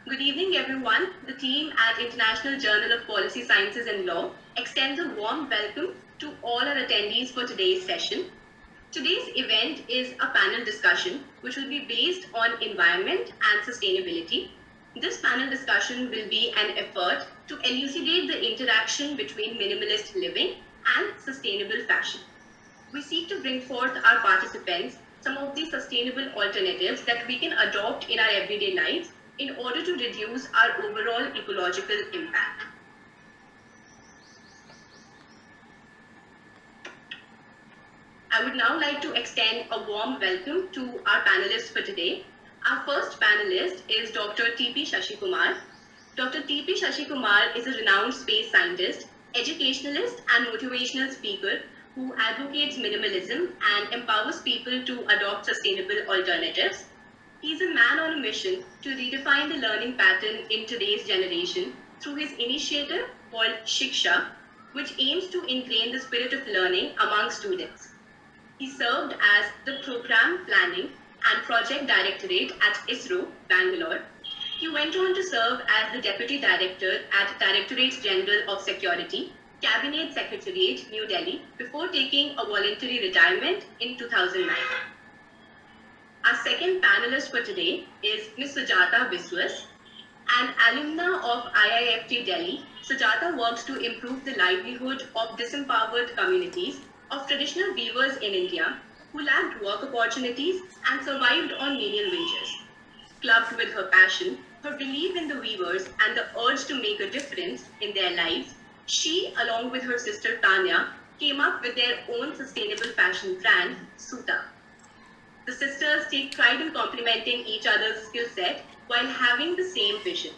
Good evening, everyone. The team at International Journal of Policy Sciences and Law extends a warm welcome to all our attendees for today's session. Today's event is a panel discussion which will be based on environment and sustainability. This panel discussion will be an effort to elucidate the interaction between minimalist living and sustainable fashion. We seek to bring forth our participants some of the sustainable alternatives that we can adopt in our everyday lives in order to reduce our overall ecological impact. I would now like to extend a warm welcome to our panelists for today. Our first panelist is Dr. T.P. Shashikumar. Dr. T.P. Shashikumar is a renowned space scientist, educationalist, and motivational speaker who advocates minimalism and empowers people to adopt sustainable alternatives. He's a man on a mission to redefine the learning pattern in today's generation through his initiative called Shiksha, which aims to ingrain the spirit of learning among students. He served as the Program Planning and Project Directorate at ISRO, Bangalore. He went on to serve as the Deputy Director at Directorate General of Security, Cabinet Secretariat, New Delhi, before taking a voluntary retirement in 2009. Our second panelist for today is Ms. Sujata Biswas. An alumna of IIFT Delhi, Sujata works to improve the livelihood of disempowered communities of traditional weavers in India who lacked work opportunities and survived on menial wages. Clubbed with her passion, her belief in the weavers, and the urge to make a difference in their lives, she, along with her sister Tanya, came up with their own sustainable fashion brand, Suta. The sisters take pride in complementing each other's skill set while having the same vision.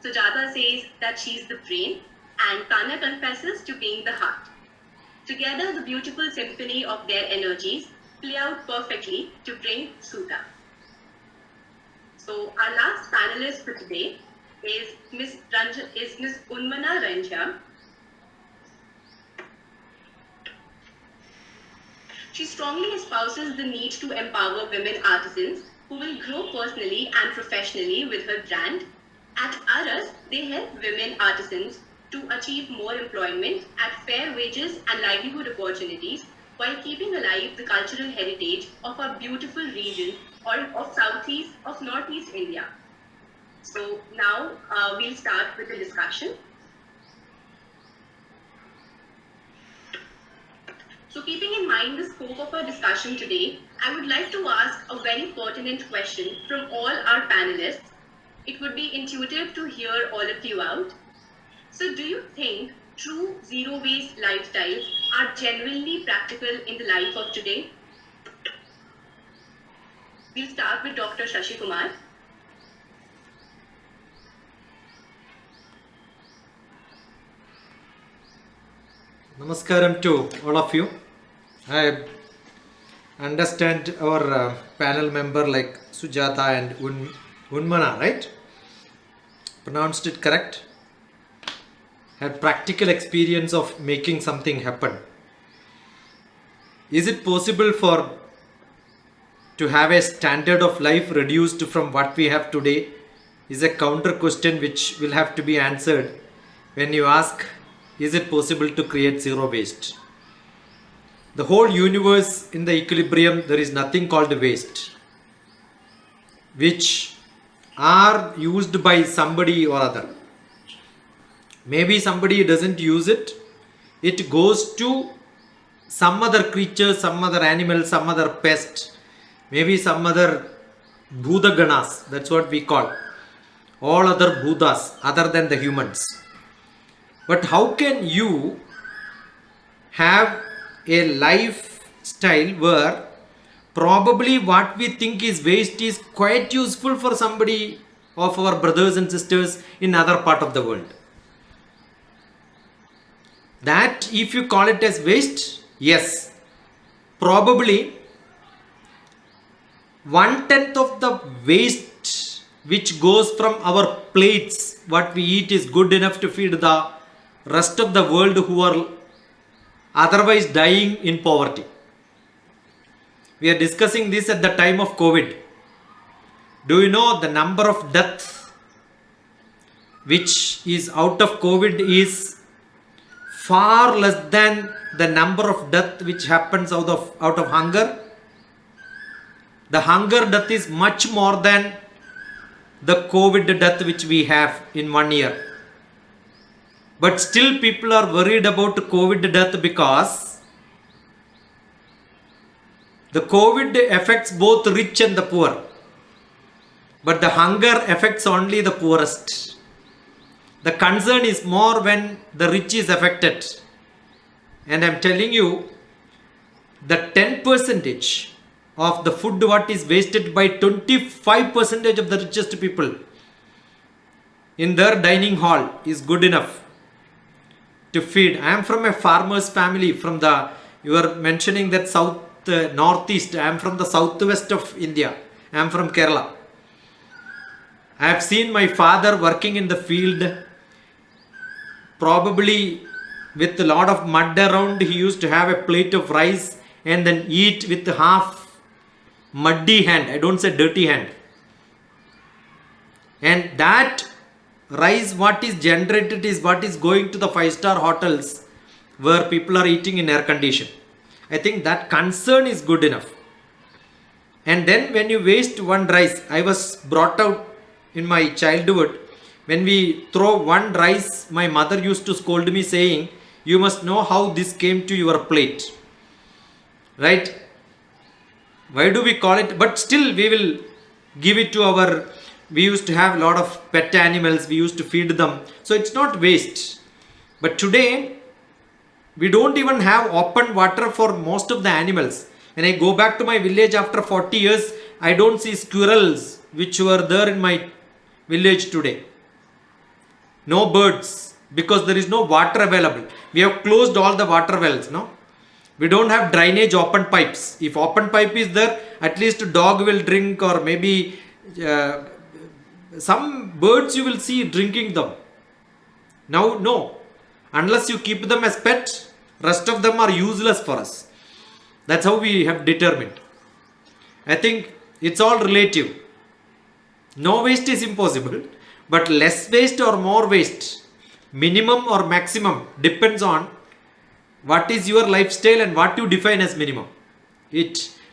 Sujata says that she's the brain, and Tanya confesses to being the heart. Together, the beautiful symphony of their energies play out perfectly to bring Suta. So, our last panelist for today is Ms. Unmana Ranjan. She strongly espouses the need to empower women artisans who will grow personally and professionally with her brand. At Aras, they help women artisans to achieve more employment at fair wages and livelihood opportunities while keeping alive the cultural heritage of our beautiful region of Northeast India. So now we'll start with the discussion. So keeping in mind the scope of our discussion today, I would like to ask a very pertinent question from all our panelists. It would be intuitive to hear all of you out. So do you think true zero-waste lifestyles are genuinely practical in the life of today? We'll start with Dr. Shashikumar. Namaskaram to all of you. I understand our panel member like Sujata and Unmana, right? Pronounced it correct? Had practical experience of making something happen. Is it possible to have a standard of life reduced from what we have today? Is a counter question which will have to be answered when you ask, is it possible to create zero waste? The whole universe in the equilibrium, there is nothing called waste, which are used by somebody or other. Maybe somebody doesn't use it. It goes to some other creature, some other animal, some other pest, maybe some other Bhudaganas, that's what we call. All other Buddhas other than the humans. But how can you have a lifestyle where probably what we think is waste is quite useful for somebody of our brothers and sisters in other part of the world? That if you call it as waste, yes, probably 1/10 of the waste which goes from our plates, what we eat, is good enough to feed the rest of the world who are otherwise dying in poverty. We are discussing this at the time of COVID. Do you know the number of deaths which is out of COVID is far less than the number of death which happens out of hunger. The hunger death is much more than the COVID death which we have in 1 year. But still people are worried about COVID death because the COVID affects both rich and the poor. But the hunger affects only the poorest. The concern is more when the rich is affected. And I am telling you, the 10% of the food what is wasted by 25% of the richest people in their dining hall is good enough to feed. I am from a farmer's family from you are mentioning that northeast. I am from the southwest of India. I am from Kerala. I have seen my father working in the field, probably with a lot of mud around. He used to have a plate of rice and then eat with half muddy hand. I don't say dirty hand. And that rice what is generated is what is going to the 5-star hotels where people are eating in air condition. I think that concern is good enough. And then when you waste one rice, I was brought out in my childhood, when we throw one rice, my mother used to scold me saying, you must know how this came to your plate. Right? Why do we call it? But still we will give it to we used to have a lot of pet animals, we used to feed them. So it's not waste. But today, we don't even have open water for most of the animals. When I go back to my village after 40 years, I don't see squirrels which were there in my village today. No birds, because there is no water available. We have closed all the water wells, no? We don't have drainage open pipes. If open pipe is there, at least a dog will drink, or maybe some birds you will see drinking them. Now, no. Unless you keep them as pets, rest of them are useless for us. That's how we have determined. I think it's all relative. No waste is impossible, but less waste or more waste, minimum or maximum, depends on what is your lifestyle and what you define as minimum.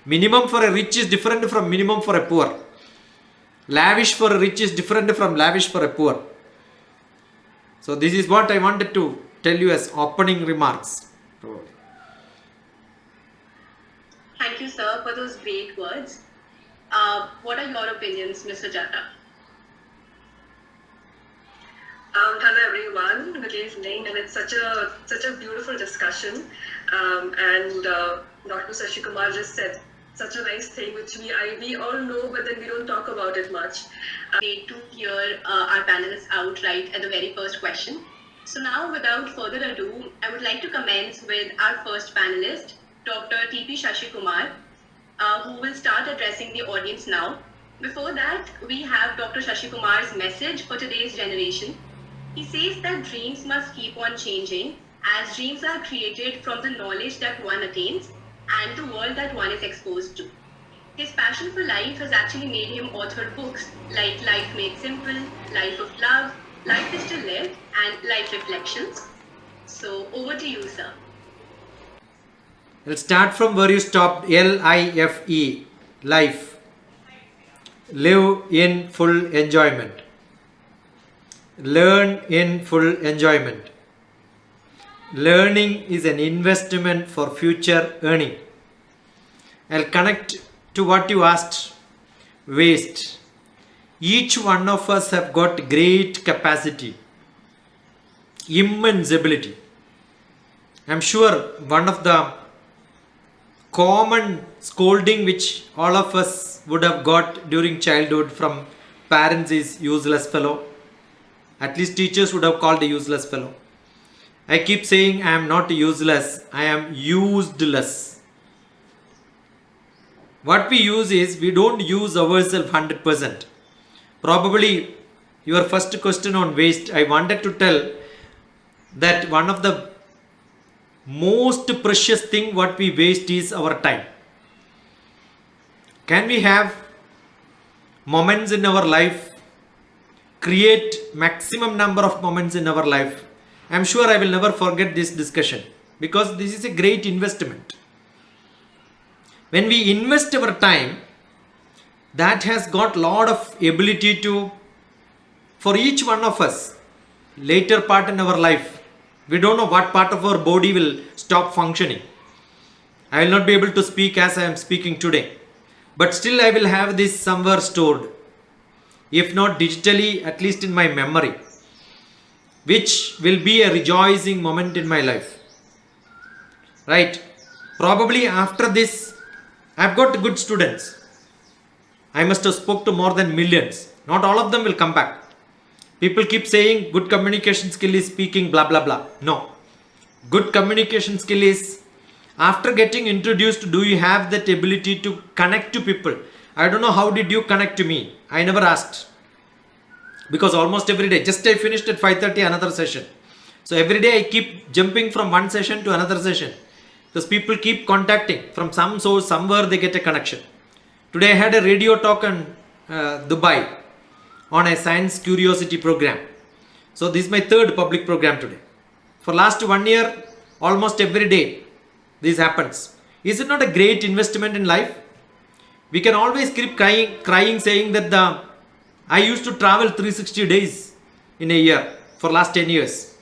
Minimum for a rich is different from minimum for a poor. Lavish for a rich is different from lavish for a poor. So this is what I wanted to tell you as opening remarks. Thank you, sir, for those great words. What are your opinions, Mr. Jatta? Hello everyone, good evening, and it's such a beautiful discussion. And Dr. Shashi Kumar just said such a nice thing which we all know, but then we don't talk about it much. To hear our panelists out right at the very first question. So now, without further ado, I would like to commence with our first panelist, Dr. T.P. Shashi Kumar, who will start addressing the audience now. Before that, we have Dr. Shashi Kumar's message for today's generation. He says that dreams must keep on changing, as dreams are created from the knowledge that one attains and the world that one is exposed to. His passion for life has actually made him author books like Life Made Simple, Life of Love, Life is to Live, and Life Reflections. So over to you, sir. Let's start from where you stopped. LIFE, life. Live in full enjoyment. Learn in full enjoyment. Learning is an investment for future earning. I'll connect to what you asked. Waste. Each one of us have got great capacity, immense ability. I'm sure one of the common scolding which all of us would have got during childhood from parents is useless fellow. At least teachers would have called a useless fellow. I keep saying I am not useless, I am useless. What we use is, we don't use ourselves 100%. Probably your first question on waste, I wanted to tell that one of the most precious thing what we waste is our time. Can we have moments in our life create maximum number of moments in our life. I'm sure I will never forget this discussion because this is a great investment. When we invest our time, that has got lot of ability to, for each one of us, later part in our life, we don't know what part of our body will stop functioning. I will not be able to speak as I am speaking today, but still I will have this somewhere stored, if not digitally, at least in my memory, which will be a rejoicing moment in my life. Right? Probably after this, I've got good students. I must have spoke to more than millions. Not all of them will come back. People keep saying good communication skill is speaking blah blah blah. No. Good communication skill is after getting introduced, do you have that ability to connect to people? I don't know how did you connect to me. I never asked. Because almost every day, just I finished at 5:30 another session. So every day I keep jumping from one session to another session. Because people keep contacting from some source, somewhere they get a connection. Today I had a radio talk in Dubai on a science curiosity program. So this is my third public program today. For last 1 year, almost every day this happens. Is it not a great investment in life? We can always keep crying saying that I used to travel 360 days in a year for last 10 years.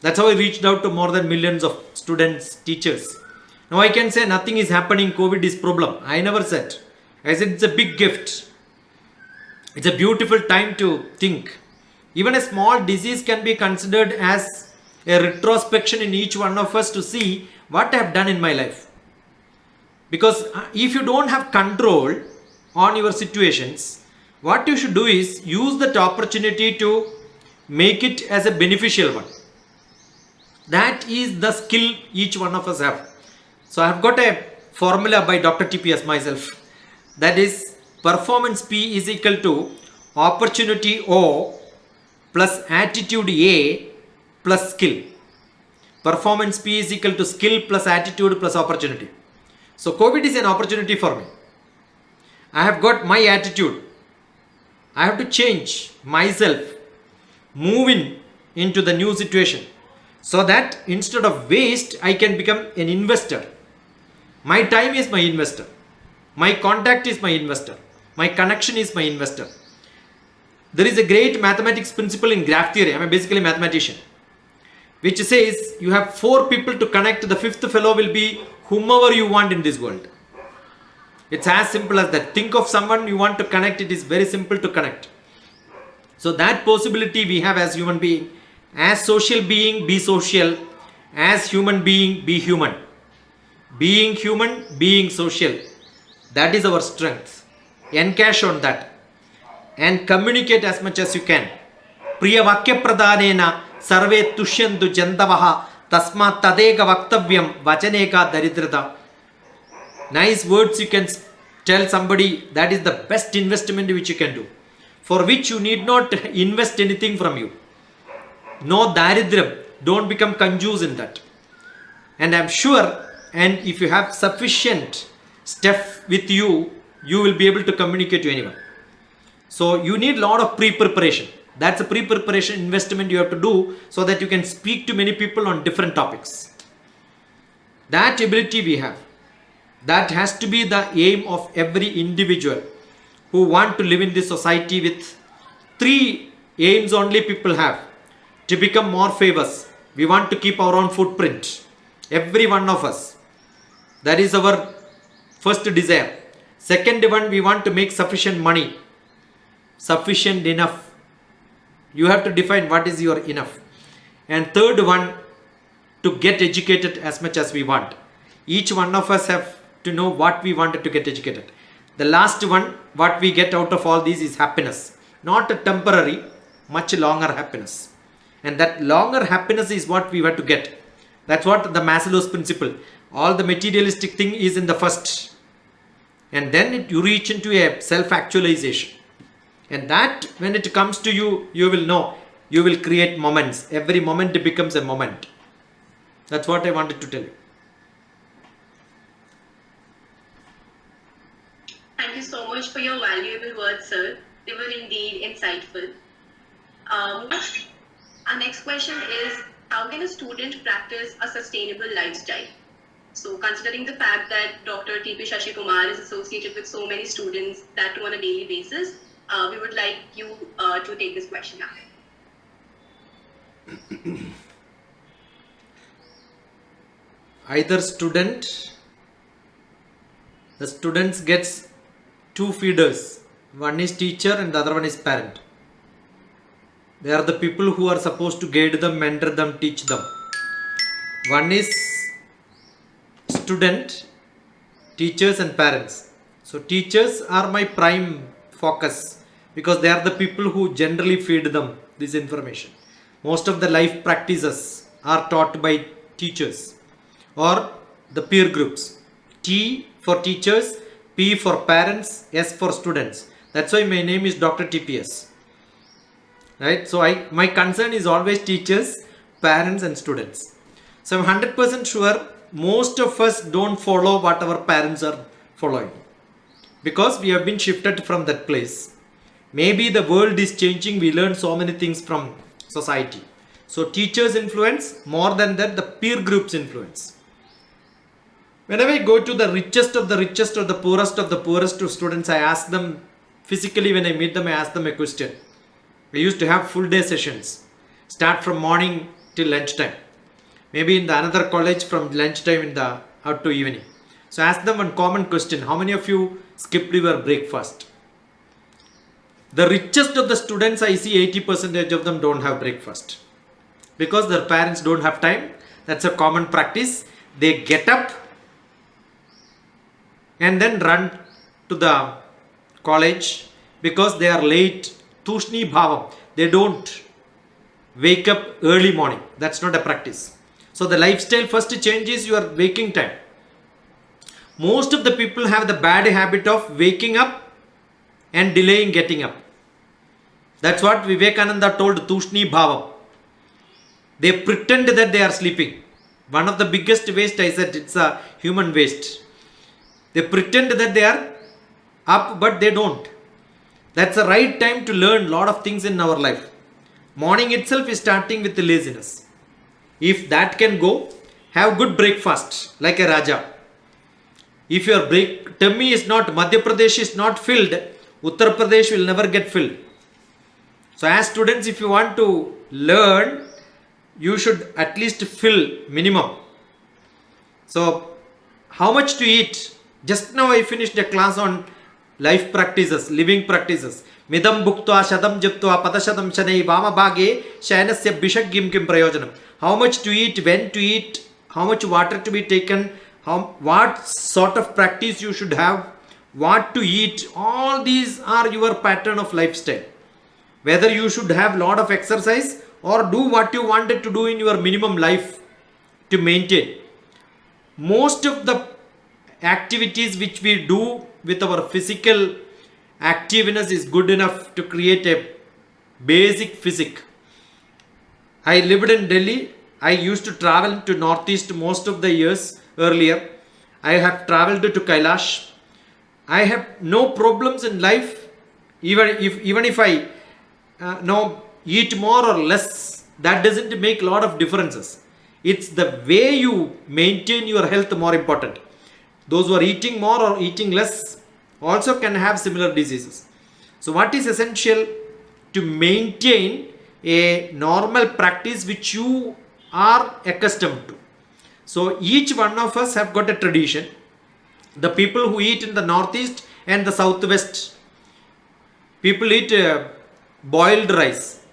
That's how I reached out to more than millions of students, teachers. Now I can say nothing is happening, COVID is problem. I never said. I said it's a big gift. It's a beautiful time to think. Even a small disease can be considered as a retrospection in each one of us to see what I have done in my life. Because if you don't have control on your situations, what you should do is use that opportunity to make it as a beneficial one. That is the skill each one of us have. So I have got a formula by Dr. TPS myself. That is performance P is equal to opportunity O plus attitude A plus skill. Performance P is equal to skill plus attitude plus opportunity. So COVID is an opportunity for me. I have got my attitude. I have to change myself, move into the new situation, so that instead of waste, I can become an investor. My time is my investor. My contact is my investor. My connection is my investor. There is a great mathematics principle in graph theory. I am basically a mathematician, which says you have 4 people to connect. The 5th fellow will be whomever you want in this world. It's as simple as that. Think of someone you want to connect. It is very simple to connect. So that possibility we have as human being. As social being, be social. As human being, be human. Being human, being social. That is our strength. Encash on that. And communicate as much as you can. Priya vakya pradhanena sarve tushyantu jantavaha tasmat tadeka vaktavyam vachaneka daridrata. Nice words you can tell somebody, that is the best investment which you can do. For which you need not invest anything from you. No daridram. Don't become conjuice in that. And I'm sure, and if you have sufficient stuff with you, you will be able to communicate to anyone. So you need a lot of pre-preparation. That's a pre-preparation investment you have to do so that you can speak to many people on different topics. That ability we have. That has to be the aim of every individual who want to live in this society with 3 aims only people have. To become more famous. We want to keep our own footprint. Every one of us. That is our first desire. Second one, we want to make sufficient money. Sufficient enough. You have to define what is your enough. And third one, to get educated as much as we want. Each one of us have to know what we wanted to get educated. The last one, what we get out of all these is happiness. Not a temporary, much longer happiness. And that longer happiness is what we want to get. That's what the Maslow's principle. All the materialistic thing is in the first. And then you reach into a self-actualization. And that, when it comes to you, you will know. You will create moments. Every moment becomes a moment. That's what I wanted to tell you. Thank you so much for your valuable words, sir. They were indeed insightful. Um, our next question is, how can a student practice a sustainable lifestyle? So considering the fact that Dr. T.P. Shashikumar is associated with so many students, that too on a daily basis, we would like you to take this question up. Either the students gets two feeders. One is teacher and the other one is parent. They are the people who are supposed to guide them, mentor them, teach them. One is student, teachers and parents. So teachers are my prime focus because they are the people who generally feed them this information. Most of the life practices are taught by teachers or the peer groups. T for teachers, P for parents, S for students. That's why my name is Dr. TPS. Right? So my concern is always teachers, parents and students. So I'm 100% sure most of us don't follow what our parents are following because we have been shifted from that place. Maybe the world is changing, we learn so many things from society. So teachers influence, more than that the peer groups influence. Whenever I go to the richest of the richest or the poorest of the poorest to students, I ask them physically, when I meet them, I ask them a question. I used to have full day sessions, start from morning till lunchtime. Maybe in the another college from lunchtime in the out to evening. So ask them one common question. How many of you skipped your breakfast? The richest of the students, I see 80% of them don't have breakfast because their parents don't have time. That's a common practice. They get up and then run to the college because they are late. Tushni bhavam. They don't wake up early morning. That's not a practice. So the lifestyle first changes your waking time. Most of the people have the bad habit of waking up and delaying getting up. That's what Vivekananda told Tushni bhavam. They pretend that they are sleeping. One of the biggest waste, I said, it's a human waste. They pretend that they are up, but they don't. That's the right time to learn a lot of things in our life. Morning itself is starting with the laziness. If that can go, have good breakfast like a Raja. If your tummy is not, Madhya Pradesh is not filled, Uttar Pradesh will never get filled. So as students, if you want to learn, you should at least fill minimum. So how much to eat? Just now I finished a class on life practices, living practices. Midam bhuktva shadam japtva patashadam shanai vama bhage shayanasya bishagim kim prayojanam. How much to eat, when to eat, how much water to be taken, what sort of practice you should have, what to eat. All these are your pattern of lifestyle. Whether you should have lot of exercise or do what you wanted to do in your minimum life to maintain. Most of the activities which we do with our physical activeness is good enough to create a basic physique. I lived in Delhi. I used to travel to Northeast most of the years earlier. I have traveled to Kailash. I have no problems in life. Even if I eat more or less, that doesn't make a lot of differences. It's the way you maintain your health more important. Those who are eating more or eating less also can have similar diseases. So what is essential to maintain a normal practice which you are accustomed to? So each one of us have got a tradition. The people who eat in the northeast and the southwest, people eat boiled rice.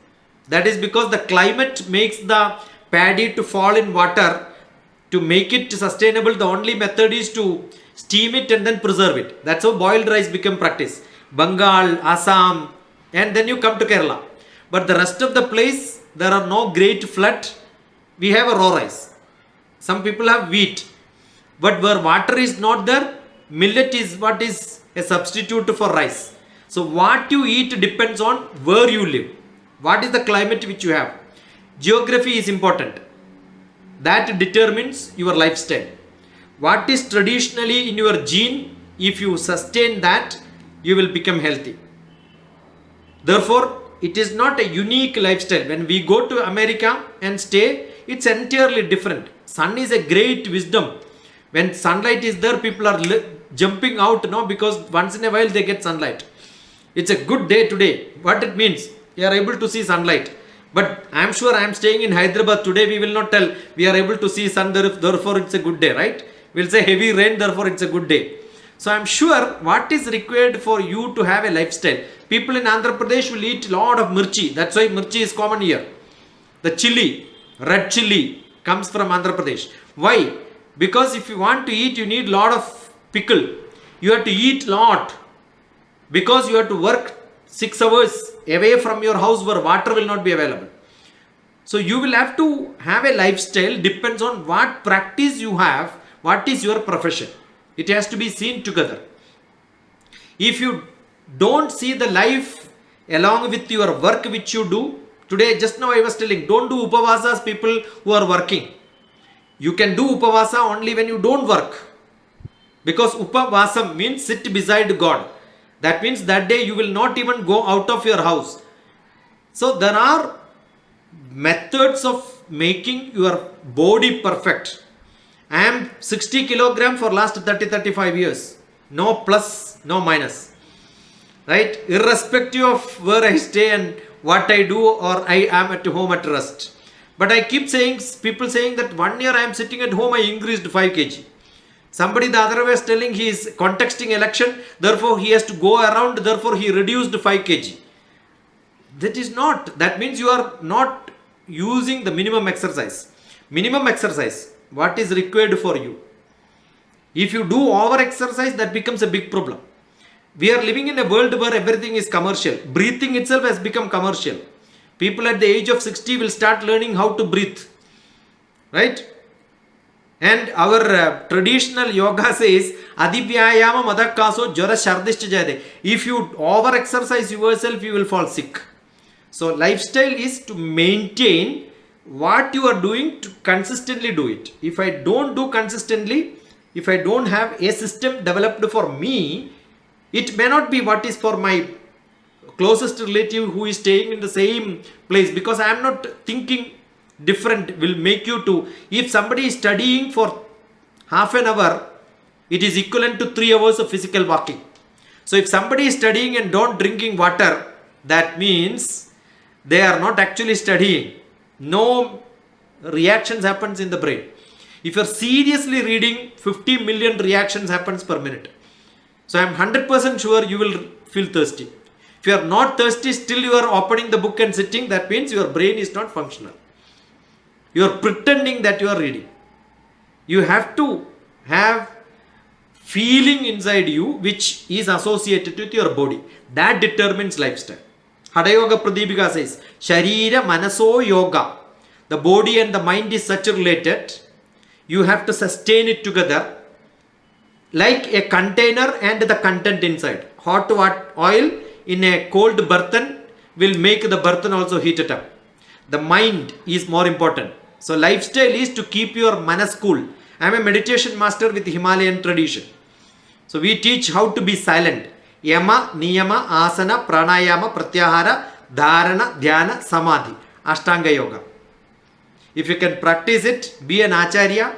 That is because the climate makes the paddy to fall in water. To make it sustainable, the only method is to steam it and then preserve it. That's how boiled rice become practice. Bengal, Assam, and then you come to Kerala. But the rest of the place, there are no great flood. We have a raw rice. Some people have wheat. But where water is not there, millet is what is a substitute for rice. So what you eat depends on where you live. What is the climate which you have? Geography is important. That determines your lifestyle. What is traditionally in your gene, if you sustain that, you will become healthy. Therefore, it is not a unique lifestyle. When we go to America and stay, it's entirely different. Sun is a great wisdom. When sunlight is there, people are jumping out, no, because once in a while they get sunlight. It's a good day today. What it means, you are able to see sunlight. But I am sure I am staying in Hyderabad today, we will not tell we are able to see sun, therefore it's a good day, right? We'll say heavy rain, therefore it's a good day. So I am sure what is required for you to have a lifestyle. People in Andhra Pradesh will eat lot of mirchi. That's why mirchi is common here. The chili, red chili comes from Andhra Pradesh. Why? Because if you want to eat, you need lot of pickle. You have to eat lot. Because you have to work 6 hours away from your house where water will not be available. So you will have to have a lifestyle, depends on what practice you have, what is your profession. It has to be seen together. If you don't see the life along with your work which you do, today just now I was telling, don't do upavasas people who are working. You can do upavasa only when you don't work. Because upavasam means sit beside God. That means that day you will not even go out of your house. So there are methods of making your body perfect. I am 60 kilogram for last 30-35 years. No plus, no minus. Right? Irrespective of where I stay and what I do, or I am at home at rest. But I keep saying, people saying that 1 year I am sitting at home, I increased 5 kg. Somebody the other way is telling he is contesting election, therefore he has to go around, therefore he reduced 5 kg. That is not. That means you are not using the minimum exercise. Minimum exercise, what is required for you? If you do over exercise, that becomes a big problem. We are living in a world where everything is commercial. Breathing itself has become commercial. People at the age of 60 will start learning how to breathe. Right? And our traditional yoga says, Adhivyayama madakaso jara shardishcha jayade. If you over exercise yourself, you will fall sick. So lifestyle is to maintain what you are doing, to consistently do it. If I don't do consistently, if I don't have a system developed for me, it may not be what is for my closest relative who is staying in the same place, because I am not thinking different will make you to. If somebody is studying for half an hour, it is equivalent to 3 hours of physical walking. So if somebody is studying and don't drinking water, that means they are not actually studying. No reactions happens in the brain. If you are seriously reading, 50 million reactions happens per minute. So I am 100% sure you will feel thirsty. If you are not thirsty, still you are opening the book and sitting, that means your brain is not functional. You are pretending that you are reading. You have to have feeling inside you which is associated with your body. That determines lifestyle. Hatha Yoga Pradipika says, Sharira Manaso Yoga. The body and the mind is such related. You have to sustain it together like a container and the content inside. Hot oil in a cold burden will make the burden also heated up. The mind is more important. So lifestyle is to keep your manas cool. I am a meditation master with Himalayan tradition. So we teach how to be silent. Yama, Niyama, Asana, Pranayama, Pratyahara, Dharana, Dhyana, Samadhi. Ashtanga Yoga. If you can practice it, be an Acharya.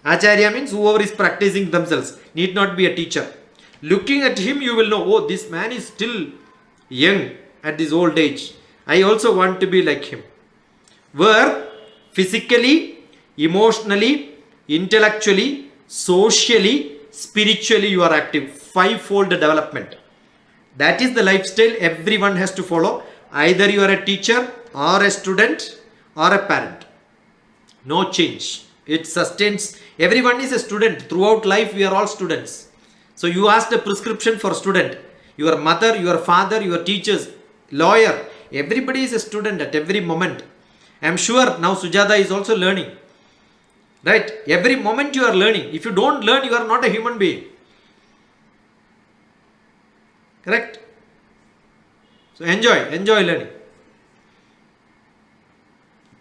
Acharya means whoever is practicing themselves. Need not be a teacher. Looking at him, you will know, oh, this man is still young at his old age. I also want to be like him. Where physically, emotionally, intellectually, socially, spiritually you are active. 5-fold development. That is the lifestyle everyone has to follow. Either you are a teacher or a student or a parent. No change. It sustains. Everyone is a student. Throughout life we are all students. So you asked a prescription for student. Your mother, your father, your teachers, lawyer. Everybody is a student at every moment. I am sure now Sujata is also learning. Right? Every moment you are learning. If you don't learn, you are not a human being. Correct? So enjoy learning.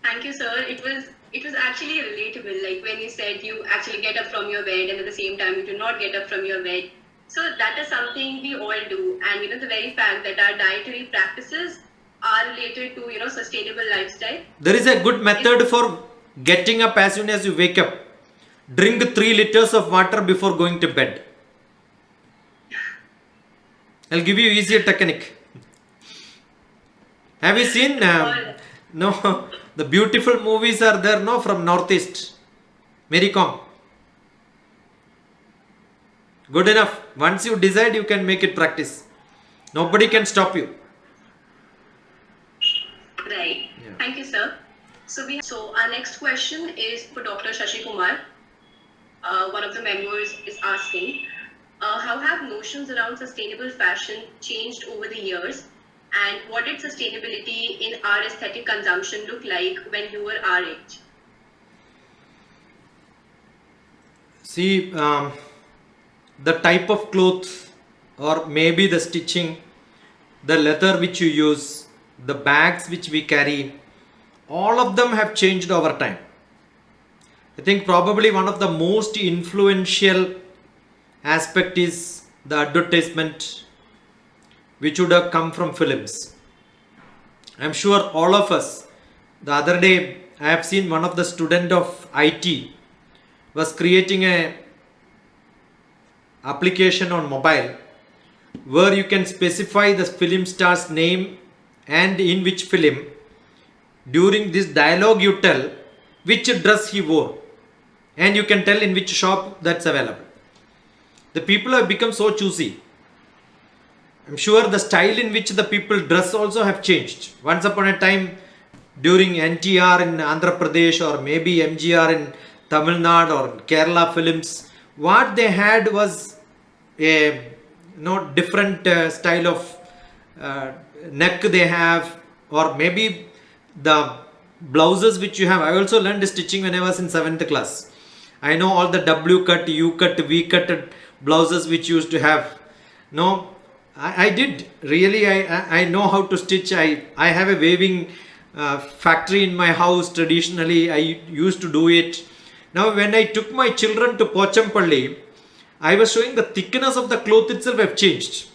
Thank you, sir. It was actually relatable, like when you said you actually get up from your bed and at the same time you do not get up from your bed. So that is something we all do. And the very fact that our dietary practices are related to, sustainable lifestyle? There is a good method for getting up as soon as you wake up. Drink 3 liters of water before going to bed. I'll give you easier technique. Have you seen? No, the beautiful movies are there, no, from Northeast. Mary Kom. Good enough. Once you decide, you can make it practice. Nobody can stop you. Right. Yeah. Thank you, sir. So our next question is for Dr. Shashi Kumar. One of the members is asking, how have notions around sustainable fashion changed over the years? And what did sustainability in our aesthetic consumption look like when you were our age? See, the type of clothes, or maybe the stitching, the leather which you use, the bags which we carry, all of them have changed over time. I think probably one of the most influential aspect is the advertisement which would have come from films. I'm sure all of us, the other day I have seen one of the student of IT was creating a application on mobile where you can specify the film star's name and in which film. During this dialogue you tell which dress he wore and you can tell in which shop that's available. The people have become so choosy. I'm sure the style in which the people dress also have changed. Once upon a time during NTR in Andhra Pradesh or maybe MGR in Tamil Nadu or Kerala films, what they had was a different style of neck they have, or maybe the blouses which you have. I also learned stitching when I was in 7th class. I know all the W cut, U cut, V cut blouses which used to have. No, I did really. I know how to stitch. I have a weaving factory in my house. Traditionally I used to do it. Now when I took my children to Pochampalli, I was showing the thickness of the cloth itself have changed.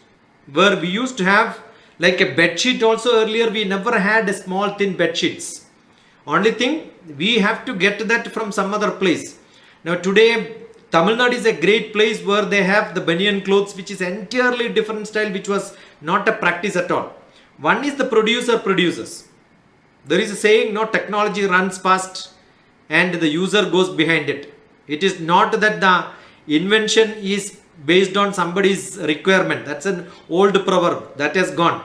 Where we used to have like a bed sheet also earlier, we never had a small thin bed sheets. Only thing, we have to get that from some other place. Now today Tamil Nadu is a great place where they have the banyan clothes which is entirely different style, which was not a practice at all. One is the producer produces. There is a saying, no, technology runs fast and the user goes behind it. It is not that the invention is based on somebody's requirement. That's an old proverb that has gone.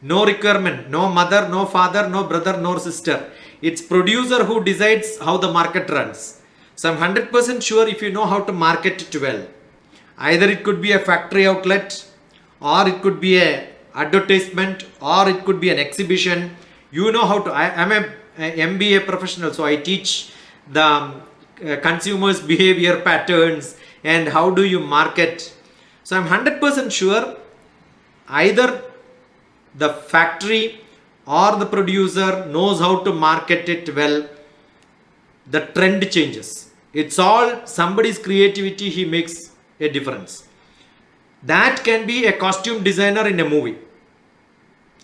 No requirement, no mother, no father, no brother, no sister. It's producer who decides how the market runs. So I'm 100% sure if you know how to market it well, either it could be a factory outlet, or it could be a advertisement, or it could be an exhibition. You know how to. I'm a MBA professional, so I teach the consumers' behavior patterns and how do you market. So I'm 100% sure either the factory or the producer knows how to market it well. The trend changes. It's all somebody's creativity. He makes a difference. That can be a costume designer in a movie.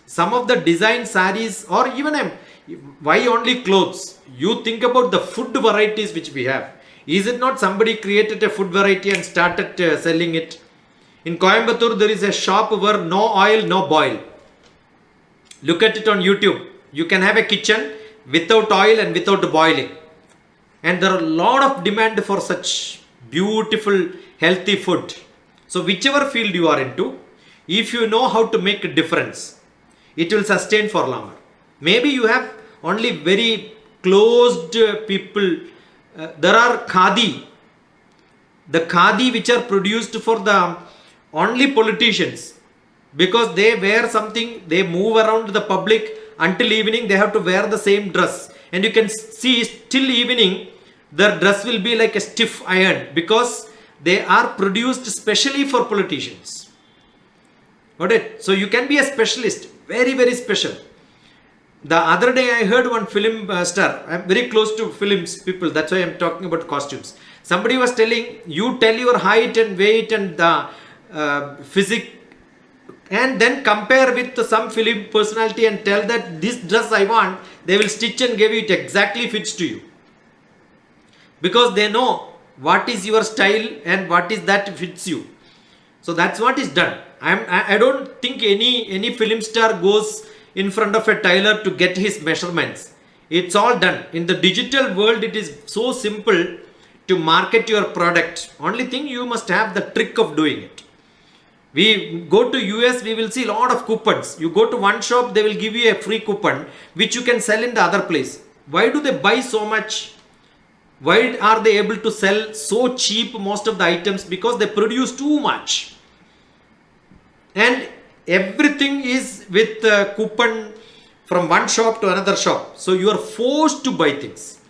Some of the design sarees, or even why only clothes? You think about the food varieties which we have. Is it not somebody created a food variety and started selling it? In Coimbatore there is a shop where no oil, no boil. Look at it on YouTube. You can have a kitchen without oil and without boiling. And there are a lot of demand for such beautiful healthy food. So whichever field you are into, if you know how to make a difference, it will sustain for longer. Maybe you have only very closed people. There are khadi. The khadi which are produced for the only politicians, because they wear something, they move around the public until evening, they have to wear the same dress. And you can see till evening, their dress will be like a stiff iron, because they are produced specially for politicians. Got it? So you can be a specialist, very, very special. The other day I heard one film star, I'm very close to films people, that's why I'm talking about costumes. Somebody was telling, you tell your height and weight and the physique and then compare with some film personality and tell that this dress I want, they will stitch and give it exactly fits to you, because they know what is your style and what is that fits you. So that's what is done. I don't think any film star goes in front of a tailor to get his measurements. It's all done in the digital world. It is so simple to market your product. Only thing, you must have the trick of doing it. We go to US, we will see a lot of coupons. You go to one shop, they will give you a free coupon which you can sell in the other place. Why do they buy so much? Why are they able to sell so cheap most of the items? Because they produce too much. And everything is with coupon from one shop to another shop. So you are forced to buy things.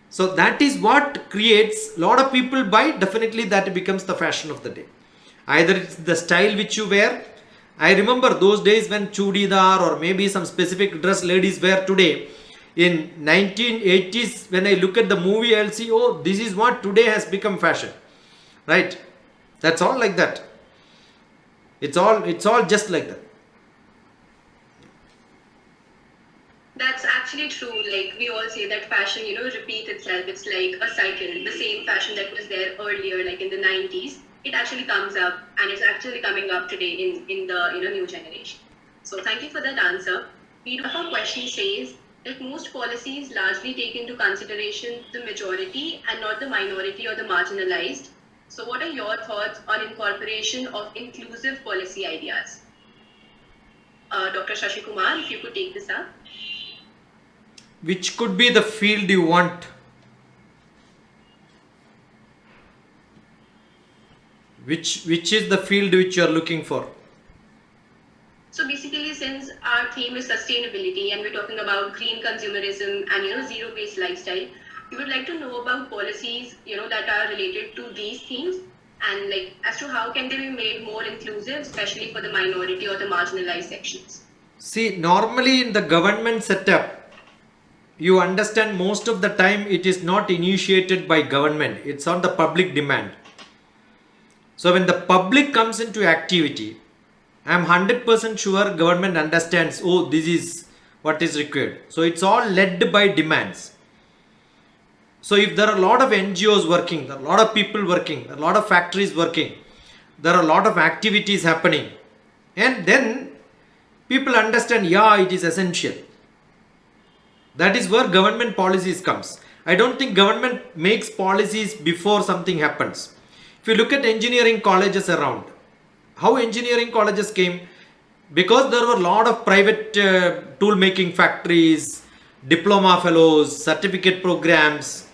So that is what creates a lot of people buy. Definitely that becomes the fashion of the day. Either it's the style which you wear. I remember those days when chudidar or maybe some specific dress ladies wear today. In 1980s, when I look at the movie, I'll see, oh, this is what today has become fashion. Right? That's all like that. It's all just like that. That's actually true. Like we all say that fashion, repeats itself. It's like a cycle. The same fashion that was there earlier, like in the 90s, it actually comes up, and it's actually coming up today in the new generation. So thank you for that answer. Our question says that most policies largely take into consideration the majority and not the minority or the marginalized. So what are your thoughts on incorporation of inclusive policy ideas? Dr. Shashi Kumar, if you could take this up. Which could be the field you want? Which is the field which you are looking for? So basically, since our theme is sustainability and we're talking about green consumerism and zero-based lifestyle, we would like to know about policies that are related to these themes, and like as to how can they be made more inclusive, especially for the minority or the marginalized sections. See, normally in the government setup, you understand most of the time it is not initiated by government. It's on the public demand. So when the public comes into activity, I am 100% sure government understands, oh, this is what is required. So it's all led by demands. So if there are a lot of NGOs working, there are a lot of people working, there are a lot of factories working, there are a lot of activities happening, and then people understand, yeah, it is essential. That is where government policies comes. I don't think government makes policies before something happens. If you look at engineering colleges around, how engineering colleges came? Because there were a lot of private tool making factories, diploma fellows, certificate programs,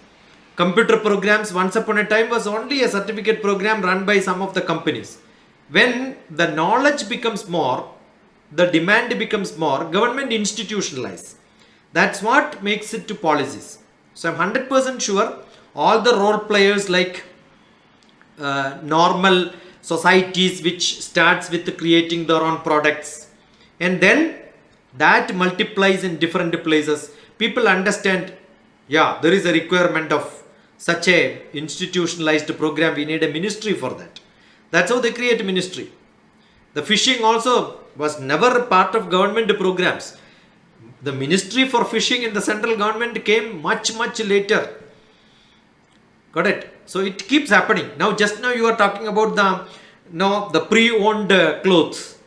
computer programs. Once upon a time was only a certificate program run by some of the companies. When the knowledge becomes more, the demand becomes more, government institutionalizes. That's what makes it to policies. So I'm 100% sure all the role players like normal societies which starts with creating their own products, and then that multiplies in different places. People understand, yeah, there is a requirement of such a institutionalized program. We need a ministry for that. That's how they create a ministry. The fishing also was never part of government programs. The ministry for fishing in the central government came much later. Got it? So it keeps happening. Now just now you are talking about the pre-owned clothes.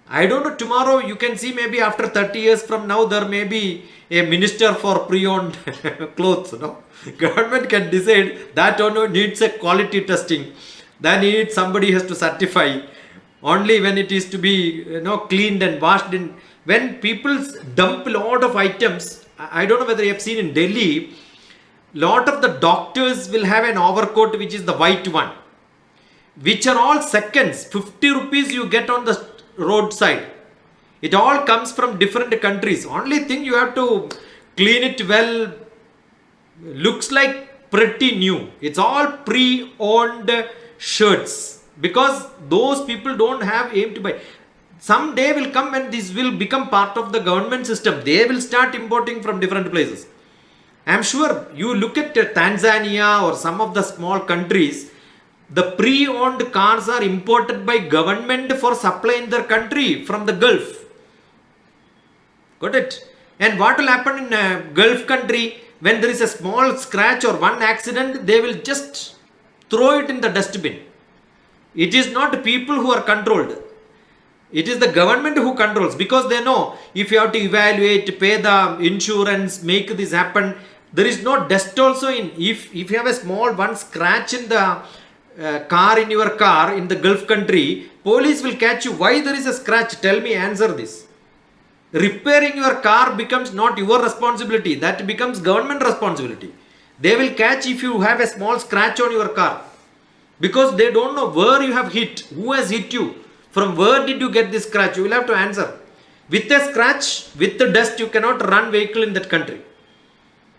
I don't know, tomorrow you can see maybe after 30 years from now there may be a minister for pre-owned clothes. No? Government can decide that owner needs a quality testing. Then needs somebody has to certify. Only when it is to be cleaned and washed in. When people dump a lot of items, I don't know whether you have seen in Delhi, lot of the doctors will have an overcoat which is the white one, which are all seconds. 50 rupees you get on the roadside. It all comes from different countries. Only thing you have to clean it well. Looks like pretty new. It's all pre-owned shirts because those people don't have aim to buy. Some day will come when this will become part of the government system. They will start importing from different places. I am sure you look at Tanzania or some of the small countries, The pre-owned cars are imported by government for supply in their country from the Gulf. Got it? And what will happen in a Gulf country when there is a small scratch or one accident, they will just throw it in the dustbin. It is not people who are controlled. It is the government who controls, because they know if you have to evaluate, pay the insurance, make this happen. There is no dust also in. If you have a small one scratch in the car in your car in the Gulf country, police will catch you. Why there is a scratch? Tell me, answer this. Repairing your car becomes not your responsibility. That becomes government responsibility. They will catch if you have a small scratch on your car, because they don't know where you have hit, who has hit you, from where did you get this scratch. You will have to answer. With a scratch, with the dust, you cannot run vehicle in that country.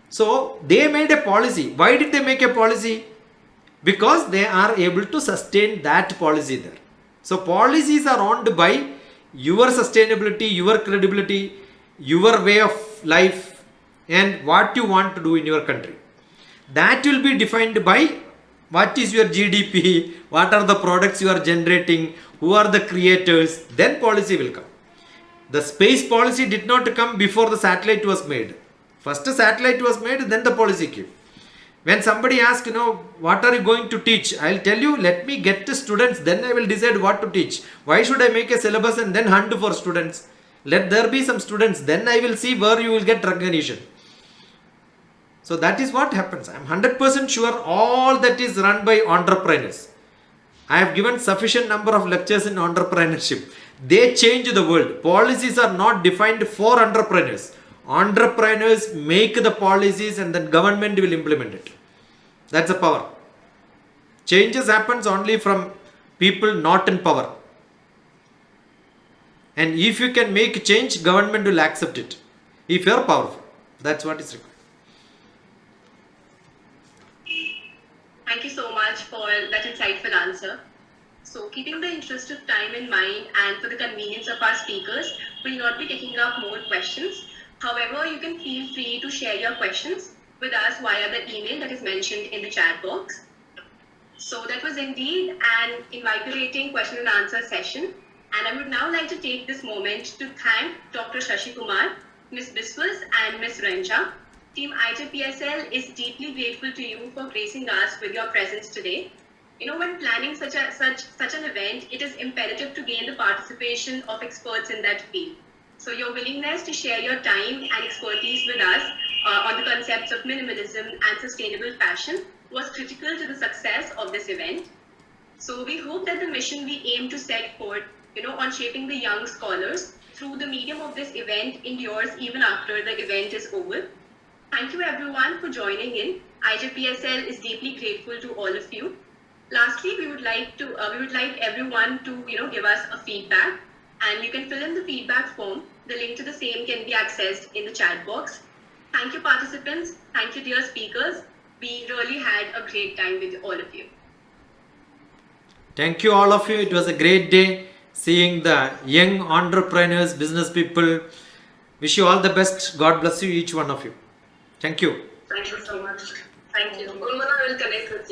So they made a policy. Why did they make a policy? Because they are able to sustain that policy there. So policies are owned by your sustainability, your credibility, your way of life, and what you want to do in your country. That will be defined by what is your GDP, what are the products you are generating, who are the creators, then policy will come. The space policy did not come before the satellite was made. First the satellite was made, then the policy came. When somebody asks, what are you going to teach? I'll tell you, let me get the students, then I will decide what to teach. Why should I make a syllabus and then hunt for students? Let there be some students, then I will see where you will get recognition. So that is what happens. I am 100% sure all that is run by entrepreneurs. I have given sufficient number of lectures in entrepreneurship. They change the world. Policies are not defined for entrepreneurs. Entrepreneurs make the policies and then government will implement it. That's the power. Changes happens only from people not in power. And if you can make change, government will accept it. If you are powerful. That's what is required. Thank you so much for that insightful answer. So, keeping the interest of time in mind and for the convenience of our speakers, we will not be taking up more questions. However, you can feel free to share your questions with us via the email that is mentioned in the chat box. So that was indeed an invigorating question and answer session. And I would now like to take this moment to thank Dr. Shashi Kumar, Ms. Biswas and Ms. Renja. Team IJPSL is deeply grateful to you for gracing us with your presence today. When planning such an event, it is imperative to gain the participation of experts in that field. So your willingness to share your time and expertise with us on the concepts of minimalism and sustainable fashion was critical to the success of this event. So we hope that the mission we aim to set forth, on shaping the young scholars through the medium of this event endures even after the event is over. Thank you everyone for joining in. IJPSL is deeply grateful to all of you. Lastly, we would like everyone to give us a feedback, and you can fill in the feedback form. The link to the same can be accessed in the chat box. Thank you participants. Thank you dear speakers. We really had a great time with all of you. Thank you all of you. It was a great day seeing the young entrepreneurs, business people. Wish you all the best. God bless you, each one of you. Thank you. Thank you so much. Thank you. Gulmana will connect with you.